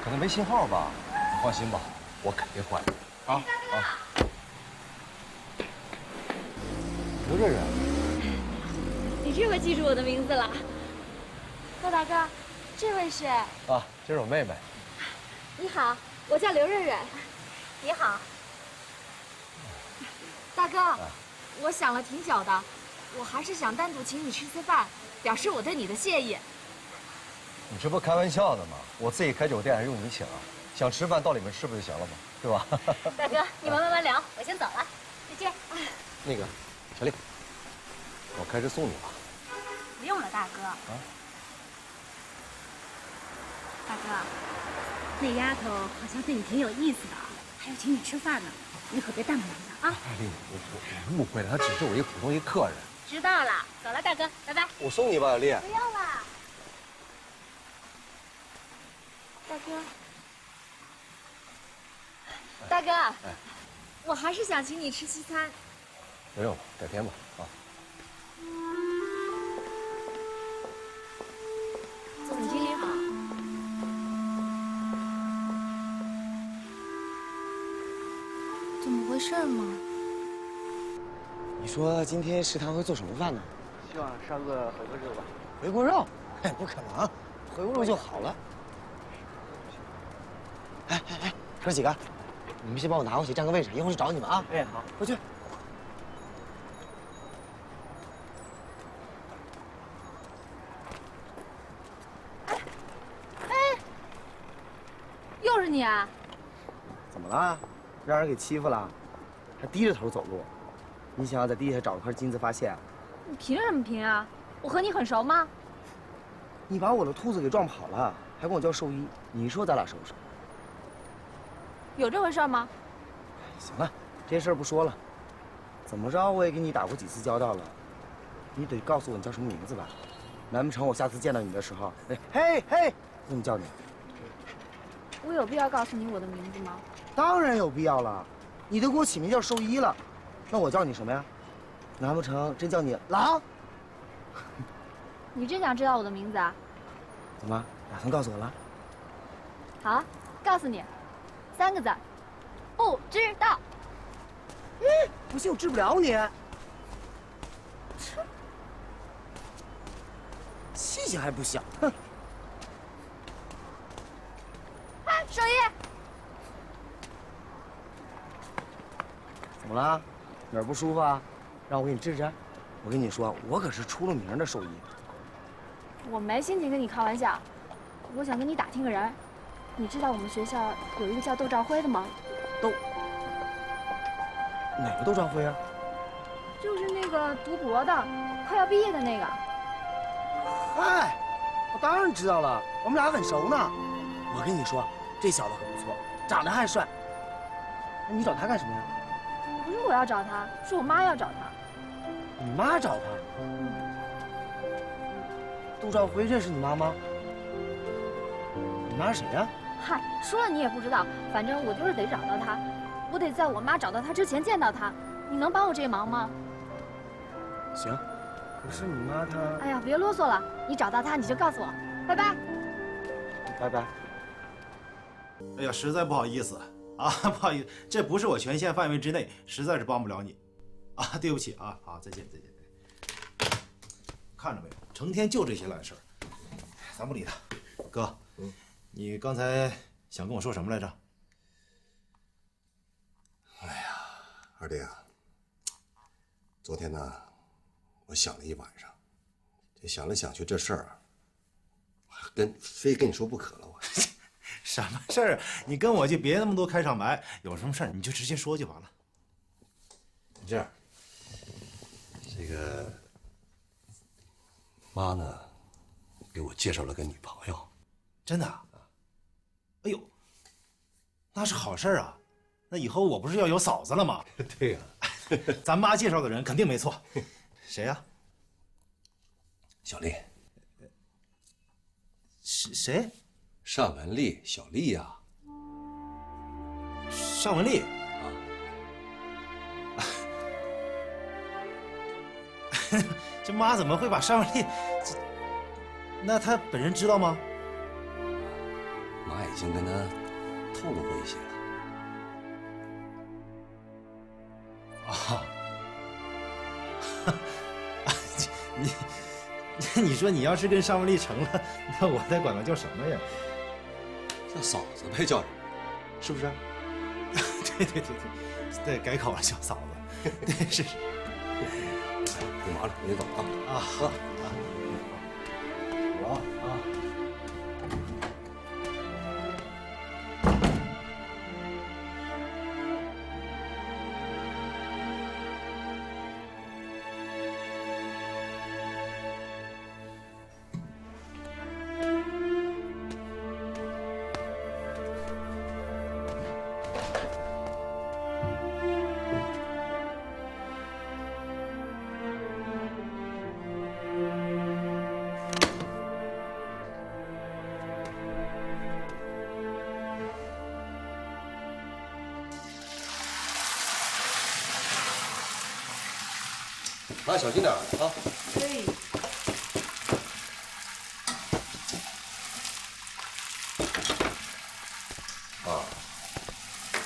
可能没信号吧。你放心吧，我肯定换。啊啊！刘润润。你这么记住我的名字了，高大哥，这位是？啊，这是我妹妹。你好，我叫刘润润。你好，大哥，我想了挺久的，我还是想单独请你吃次饭，表示我对你的谢意。你这不开玩笑呢吗？我自己开酒店还用你请啊？想吃饭到里面吃不就行了吗？对吧？大哥，你们慢慢聊，我先走了，再见。那个，小丽，我开车送你吧。不用了，大哥。啊，大哥，那丫头好像对你挺有意思的，还要请你吃饭呢，你可别怠慢人家啊！丽，我误会了，他只是我一个普通客人。知道了，走了，大哥，拜拜。我送你吧，小丽。不用了，大哥。大哥，我还是想请你吃西餐。不用了，改天吧。啊。总经理好。怎么回事嘛？你说今天食堂会做什么饭呢？希望烧个回锅肉吧。回锅肉？哎，不可能，回锅肉就好了。哎，哥几个，你们先帮我拿过去，占个位置，一会儿去找你们啊。哎，好，过去。又是你啊！怎么了？让人给欺负了？还低着头走路？你想要在地下找块金子发现？你凭什么凭啊？我和你很熟吗？你把我的兔子给撞跑了，还跟我叫兽医，你说咱俩熟不熟？有这回事吗？行了，这事儿不说了。怎么着，我也跟你打过几次交道了，你得告诉我你叫什么名字吧？难不成我下次见到你的时候，嘿，这么叫你？我有必要告诉你我的名字吗？当然有必要了，你都给我起名叫兽医了，那我叫你什么呀？难不成真叫你狼？你真想知道我的名字啊？怎么，打算告诉我了？好啊，告诉你，3个字，不知道。不信我治不了你。气性还不小，哼！哎，兽医，怎么了？哪儿不舒服啊？让我给你治治。我跟你说，我可是出了名的兽医。我没心情跟你开玩笑，我想跟你打听个人。你知道我们学校有一个叫窦兆辉的吗？哪个窦兆辉啊？就是那个读博的，快要毕业的那个。嗨，我当然知道了，我们俩很熟呢。我跟你说，这小子可不错，长得还帅。那你找他干什么呀？不是我要找他，是我妈要找他。你妈找他？窦兆辉认识你妈吗？你妈是谁呀？嗨，说了你也不知道，反正我就是得找到他，我得在我妈找到他之前见到他。你能帮我这忙吗？行，可是你妈她……哎呀，别啰嗦了，你找到他你就告诉我，拜拜。拜拜。哎呀，实在不好意思啊，不好意思，这不是我权限范围之内，实在是帮不了你，啊，对不起啊，好，再见。看着没有，成天就这些烂事儿，咱不理他。哥，你刚才想跟我说什么来着？哎呀，二弟啊，昨天呢，我想了一晚上，这想来想去这事儿啊，非跟你说不可了。我什么事儿？你跟我就别那么多开场白，有什么事儿你就直接说就完了。这样，这个妈呢，给我介绍了个女朋友。真的啊？哎呦，那是好事儿啊！那以后我不是要有嫂子了吗？对呀，咱妈介绍的人肯定没错。谁呀？小丽。谁？尚文丽，小丽呀。尚文丽啊。这妈怎么会把尚文丽？那她本人知道吗？妈已经跟她透露过一些了。啊，你说你要是跟尚文丽成了，那我再管她叫什么呀？叫嫂子呗，叫什么？是不是？对，改口了，叫嫂子。对，是。别忙了，你走啊。好。我啊。妈，小心点啊！对。啊，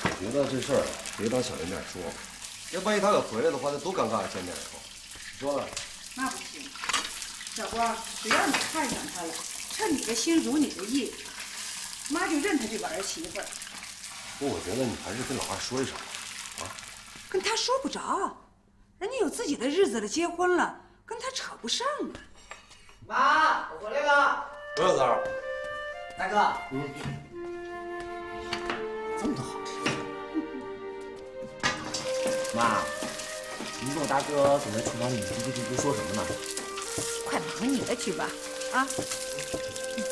我觉得这事儿别当小人面说，要万一他要回来的话，那多尴尬啊！见面以后，你说呢？那不行，小光，只要你看上他了，趁你的心如你的意，妈就认他这个儿媳妇儿。不，我觉得你还是跟老二说一声吧，啊？跟他说不着，人家有自己的日子了，结婚了，跟他扯不上啊。妈，我回来了。罗小三，大哥，这么多好吃。妈，你跟我大哥总在厨房里嘀嘀咕咕说什么呢？快忙你的去吧，啊！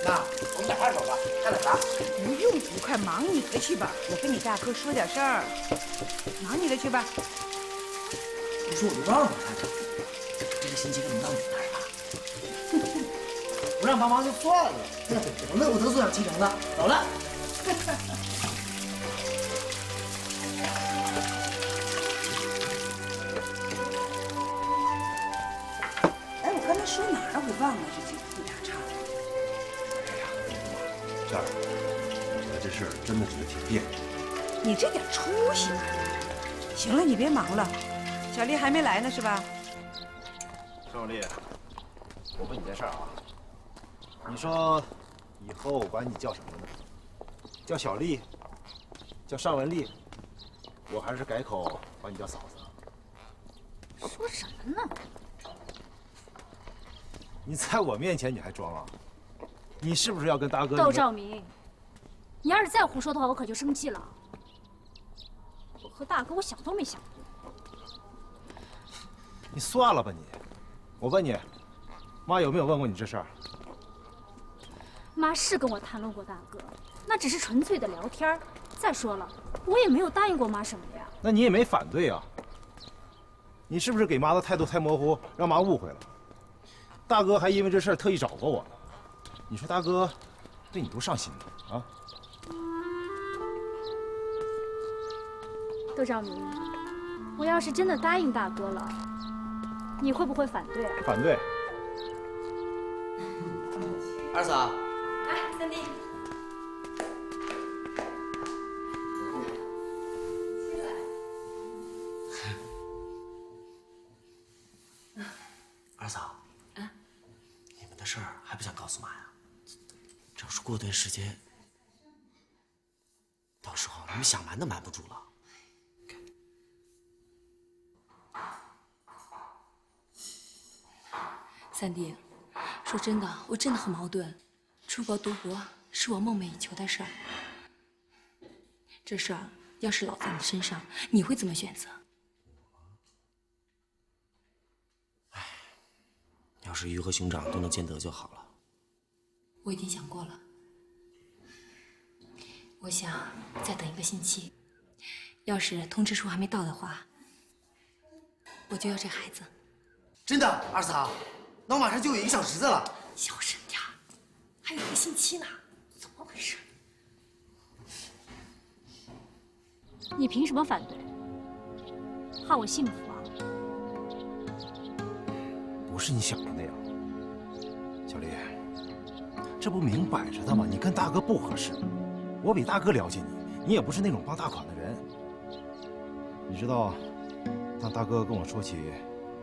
妈，我们打下手吧，看点啥？不用，你快忙你的去吧。我跟你大哥说点事儿，忙你的去吧。不说我都忘了，大哥，这个星期跟你到你那儿了。不让帮忙就算了，我乐不得坐享其成的，走了。哎，我刚才说哪儿了？我忘了，这打岔。这样，我觉得这事儿真的觉得挺别扭。你这点出息！行了，你别忙了，小丽还没来呢，是吧？赵丽，我问你件事啊，你说以后我管你叫什么呢？叫小丽，叫尚文丽，我还是改口管你叫嫂子？说什么呢？你在我面前你还装啊？你是不是要跟大哥？窦兆明，你要是再胡说的话，我可就生气了。我和大哥，我想都没想过。你算了吧你！我问你，妈有没有问过你这事儿？妈是跟我谈论过大哥，那只是纯粹的聊天。再说了，我也没有答应过妈什么呀。那你也没反对啊？你是不是给妈的态度太模糊，让妈误会了？大哥还因为这事儿特意找过我呢。你说大哥对你多上心啊？窦兆明，我要是真的答应大哥了，你会不会反对啊？反对。二嫂，哎，三弟。二嫂，你们的事儿还不想告诉妈呀？这要是过段时间，到时候你们想瞒都瞒不住了。三弟，说真的，我真的很矛盾。出国读博是我梦寐以求的事儿，这事儿要是老在你身上，你会怎么选择？要是鱼和熊掌都能兼得就好了。我已经想过了，我想再等1个星期，要是通知书还没到的话，我就要这孩子。真的，二嫂，那我马上就有1个小侄子了。小声点，还有1个星期呢，怎么回事？你凭什么反对？怕我幸福啊？不是你想的那样，小丽，这不明摆着的吗？你跟大哥不合适，我比大哥了解你，你也不是那种傍大款的人。你知道，当大哥跟我说起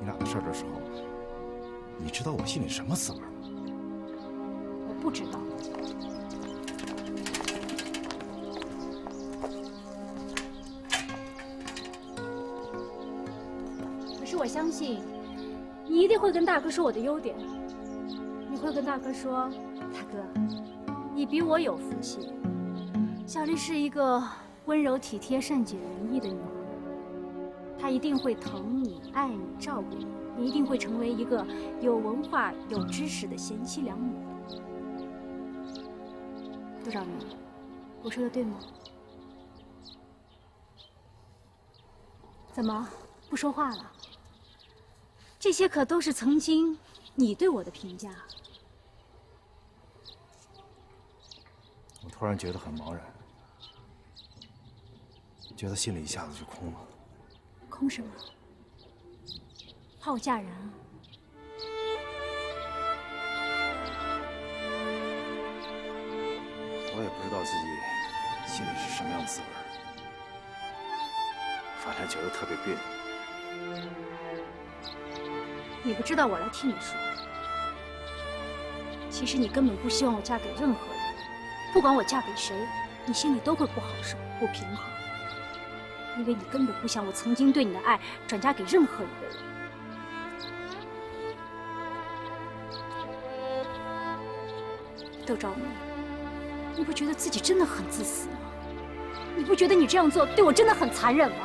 你俩的事儿的时候，你知道我心里什么滋味吗？我不知道。可是我相信，你一定会跟大哥说我的优点。你会跟大哥说，大哥，你比我有福气。小丽是一个温柔体贴、善解人意的女孩，她一定会疼你、爱你、照顾你。你一定会成为一个有文化、有知识的贤妻良母。窦兆明，我说的对吗？怎么不说话了？这些可都是曾经你对我的评价。我突然觉得很茫然，觉得心里一下子就空了。空什么？怕我嫁人啊？我也不知道自己心里是什么样的滋味，反正觉得特别别扭。你不知道，我来替你说。其实你根本不希望我嫁给任何人，不管我嫁给谁，你心里都会不好受、不平衡，因为你根本不想我曾经对你的爱转嫁给任何一个人。窦兆明，你不觉得自己真的很自私吗？你不觉得你这样做对我真的很残忍吗？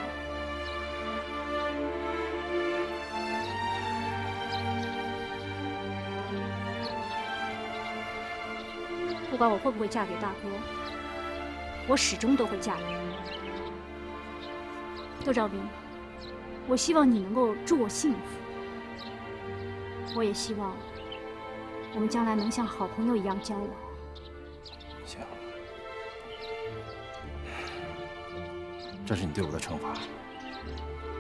不管我会不会嫁给大哥，我始终都会嫁给你。窦兆明，我希望你能够祝我幸福，我也希望我们将来能像好朋友一样交往。行，这是你对我的惩罚，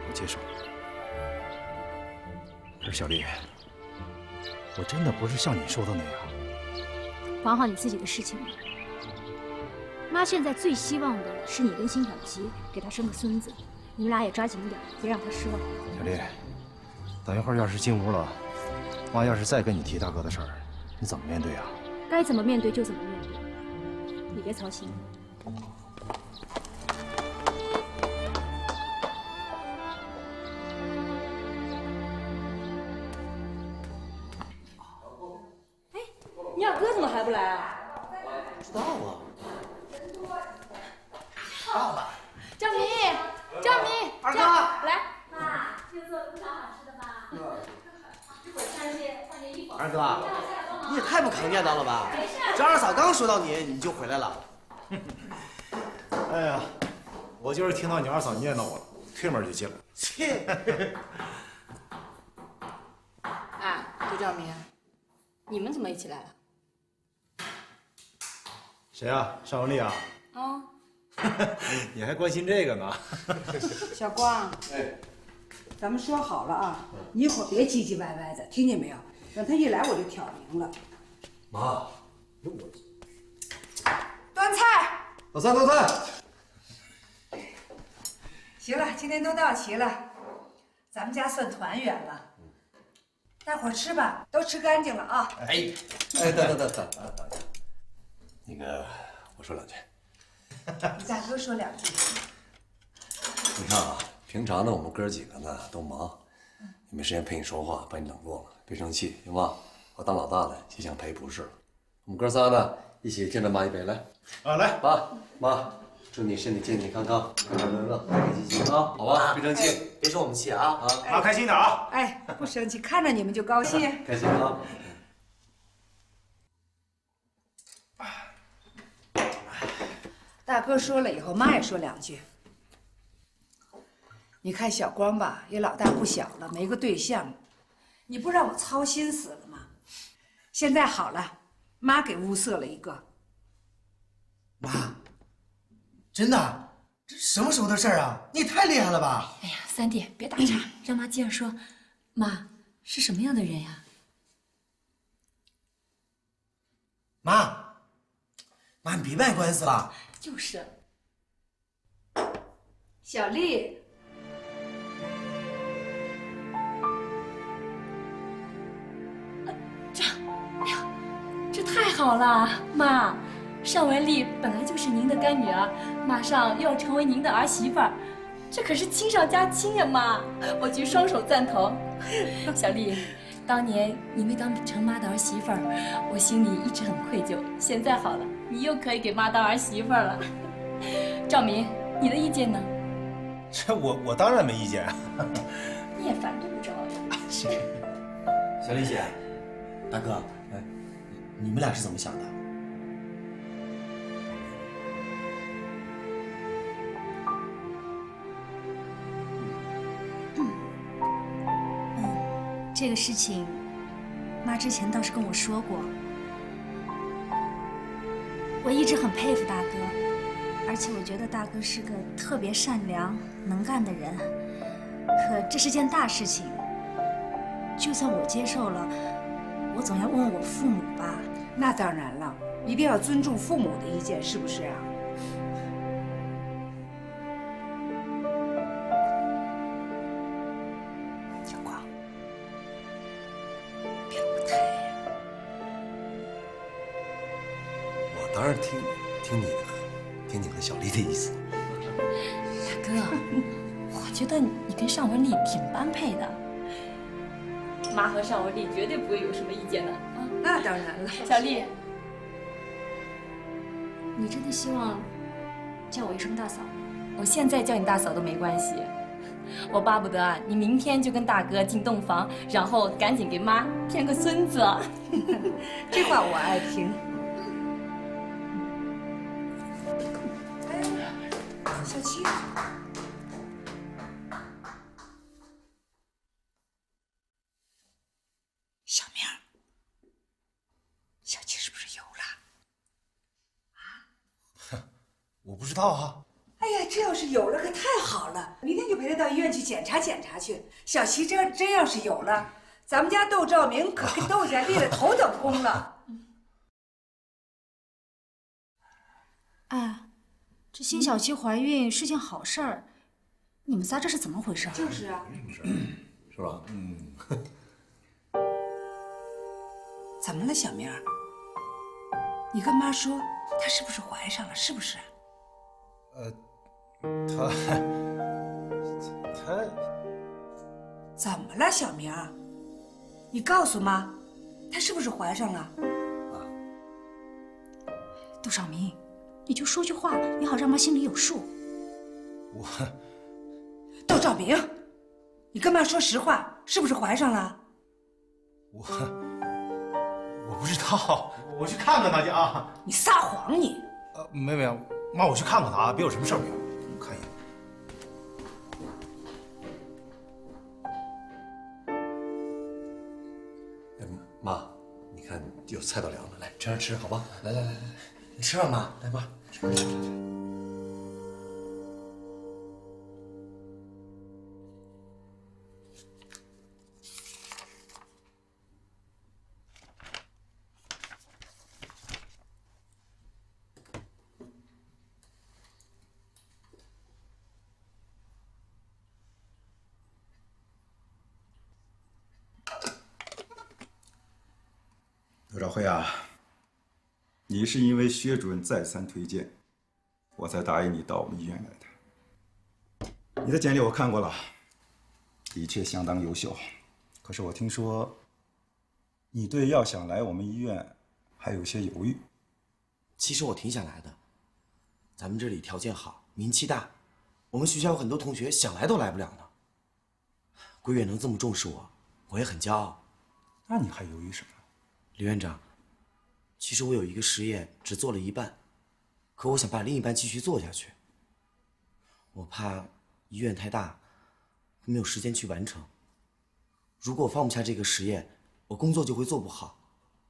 我接受。可是小丽，我真的不是像你说的那样。管好你自己的事情吧。妈现在最希望的是你跟辛晓琪给她生个孙子，你们俩也抓紧一点，别让她失望。小丽，等一会儿要是进屋了，妈要是再跟你提大哥的事儿，你怎么面对啊？该怎么面对就怎么面对，你别操心。你二哥怎么还不来啊？不知道啊。爸爸，张明，二哥来，妈，又做了不少好吃的吧？一会儿上去换件衣服。二哥，你也太不扛念叨了吧？这二嫂刚说到你就回来了。哎呀，我就是听到你二嫂念叨我了，推门就进来了。切！哎，杜兆明，你们怎么一起来了？谁啊？尚文丽啊？啊，你还关心这个呢？小光，哎，咱们说好了啊，你一会儿别唧唧歪歪的，听见没有？等他一来我就挑明了。妈，端菜。老三，老三。行了，今天都到齐了，咱们家算团圆了。大伙儿吃吧，都吃干净了啊！哎，等，那个，我说两句。你大哥说两句。你看啊，平常呢，我们哥几个呢都忙，也没时间陪你说话，把你冷落了，别生气，行吧？我当老大的就想赔不是了。我们哥仨呢，一起敬着妈一杯，来。啊，来，爸妈，祝你身体健健康康，快快乐乐，开开心心啊，好吧？别生气，别说我们气啊！妈开心点啊！哎，不生气，看着你们就高兴。开心啊！大哥说了以后，妈也说两句。你看小光吧，也老大不小了，没个对象，你不让我操心死了吗？现在好了，妈给物色了一个。妈，真的？这什么时候的事儿啊？你也太厉害了吧！哎呀，三弟，别打岔，让妈接着说。妈是什么样的人呀？妈，你别卖官司了。就是。小丽。哎呀，这太好了，妈！尚文丽本来就是您的干女儿，马上又要成为您的儿媳妇儿，这可是亲上加亲呀，妈！我举双手赞同。小丽，当年你没当成妈的儿媳妇儿，我心里一直很愧疚。现在好了，你又可以给妈当儿媳妇儿了。赵明，你的意见呢？这我当然没意见。你也反对不着呀。小丽姐，大哥，你们俩是怎么想的？这个事情，妈之前倒是跟我说过。我一直很佩服大哥，而且我觉得大哥是个特别善良、能干的人。可这是件大事情，就算我接受了，我总要问问我父母吧。那当然了，一定要尊重父母的意见，是不是啊？小光，当然听你和小丽的意思。大哥，我觉得你跟尚文丽挺般配的。妈和尚文丽绝对不会有什么意见的啊。那当然了。小丽，你真的希望叫我一声大嫂？我现在叫你大嫂都没关系。我巴不得啊，你明天就跟大哥进洞房，然后赶紧给妈添个孙子。这话我爱听。哎，小七，小明，小七是不是有了？我不知道啊。哎呀，这要是有了可太好了，明天就陪他到医院去检查检查去。小齐这真要是有了，咱们家窦兆明可给窦家立了头等功了。哎，这辛小七怀孕是件好事儿，你们仨这是怎么回事？就是啊，是吧？怎么了，小明？你跟妈说，她是不是怀上了？是不是？他怎么了，小明？你告诉妈，她是不是怀上了？窦少明，你就说句话，也好让妈心里有数。窦兆明，你跟妈说实话，是不是怀上了？我不知道，我去看看他去啊！你撒谎你！没有，妈，我去看看他啊，别有什么事儿没有。我看一眼。妈，你看有菜都凉了，来吃吃，好吧？来，你吃吧，妈，来吧。刘兆辉啊，你是因为薛主任再三推荐，我才答应你到我们医院来的。你的简历我看过了，的确相当优秀。可是我听说，你对要想来我们医院还有些犹豫。其实我挺想来的，咱们这里条件好，名气大，我们学校有很多同学想来都来不了呢。桂月能这么重视我，我也很骄傲。那你还犹豫什么？刘院长，其实我有一个实验只做了一半，可我想把另一半继续做下去。我怕医院太大，没有时间去完成。如果我放不下这个实验，我工作就会做不好，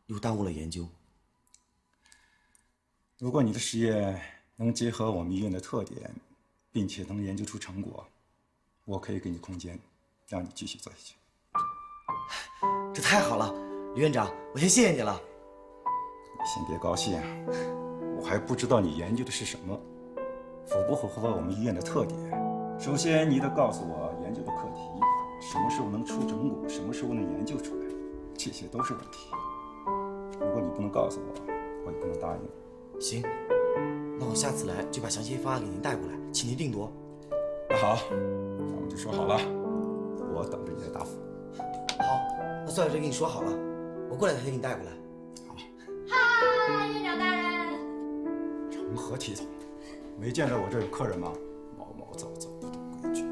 又耽误了研究。如果你的实验能结合我们医院的特点，并且能研究出成果，我可以给你空间，让你继续做下去。这太好了，刘院长，我先谢谢你了。你先别高兴，我还不知道你研究的是什么，符不符合我们医院的特点。首先，你得告诉我研究的课题，什么时候能出成果，什么时候能研究出来，这些都是问题。如果你不能告诉我，我也不能答应你。行，那我下次来就把详细方案给您带过来，请您定夺。那好，那我们就说好了，我等着你的答复。好，那算了，这跟你说好了，我过两天给你带过来。好。嗨，院长大人。成何体统？没见着我这有客人吗？毛毛躁躁，不懂规矩。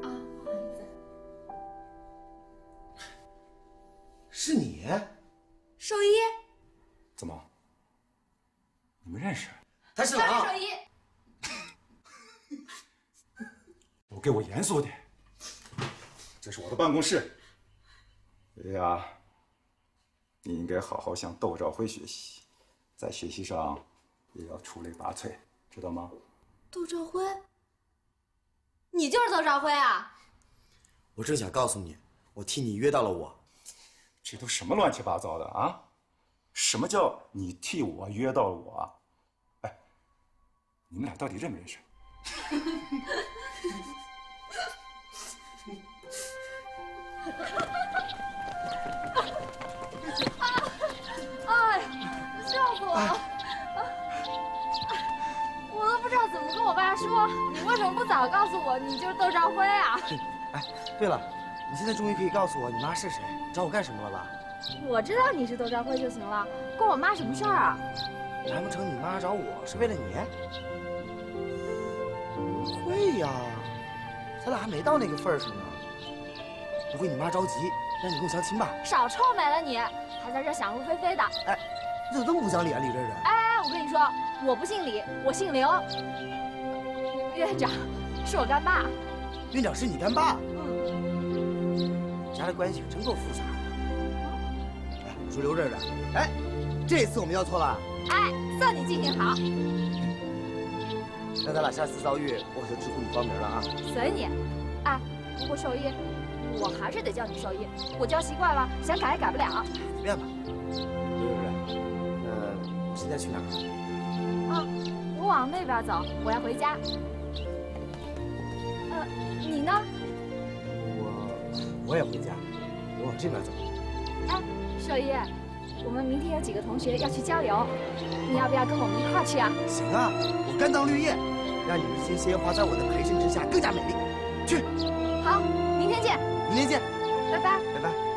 啊，不好意思。是你，兽医？怎么？你们认识？他是狼。兽医。都给我严肃点！这是我的办公室。爷爷啊，你应该好好向窦兆辉学习，在学习上也要出类拔萃，知道吗？窦兆辉，你就是窦兆辉啊！我正想告诉你，我替你约到了我。这都什么乱七八糟的啊？什么叫你替我约到了我啊？哎，你们俩到底认不认识？哎，笑死我了！早告诉我你就是窦兆辉啊！哎，对了，你现在终于可以告诉我你妈是谁，找我干什么了吧？我知道你是窦兆辉就行了，关我妈什么事儿啊？难不成你妈找我是为了你？不会呀，咱俩还没到那个份儿上呢。不会你妈着急让你跟我相亲吧？少臭美了你，还在这想入非非的。哎，你怎么这么不讲理啊，李瑞瑞？哎，我跟你说，我不姓李，我姓刘。院长是我干爸。院长是你干爸？家的关系可真够复杂的。哎，我说刘瑞瑞，哎，这次我们要错了。哎，算你记性好。那咱俩下次遭遇，我可就直呼你芳名了啊。随你。哎，不过兽医，我还是得叫你兽医，我叫习惯了，想改也改不了。随便吧。刘瑞瑞，那现在去哪儿？啊，我往那边走，我要回家。你呢？我也回家，我往这边走。哎，兽医，我们明天有几个同学要去郊游，你要不要跟我们一块儿去啊？行啊，我甘当绿叶，让你们这些鲜花在我的陪衬之下更加美丽。去。好，明天见。明天见。拜拜。拜拜。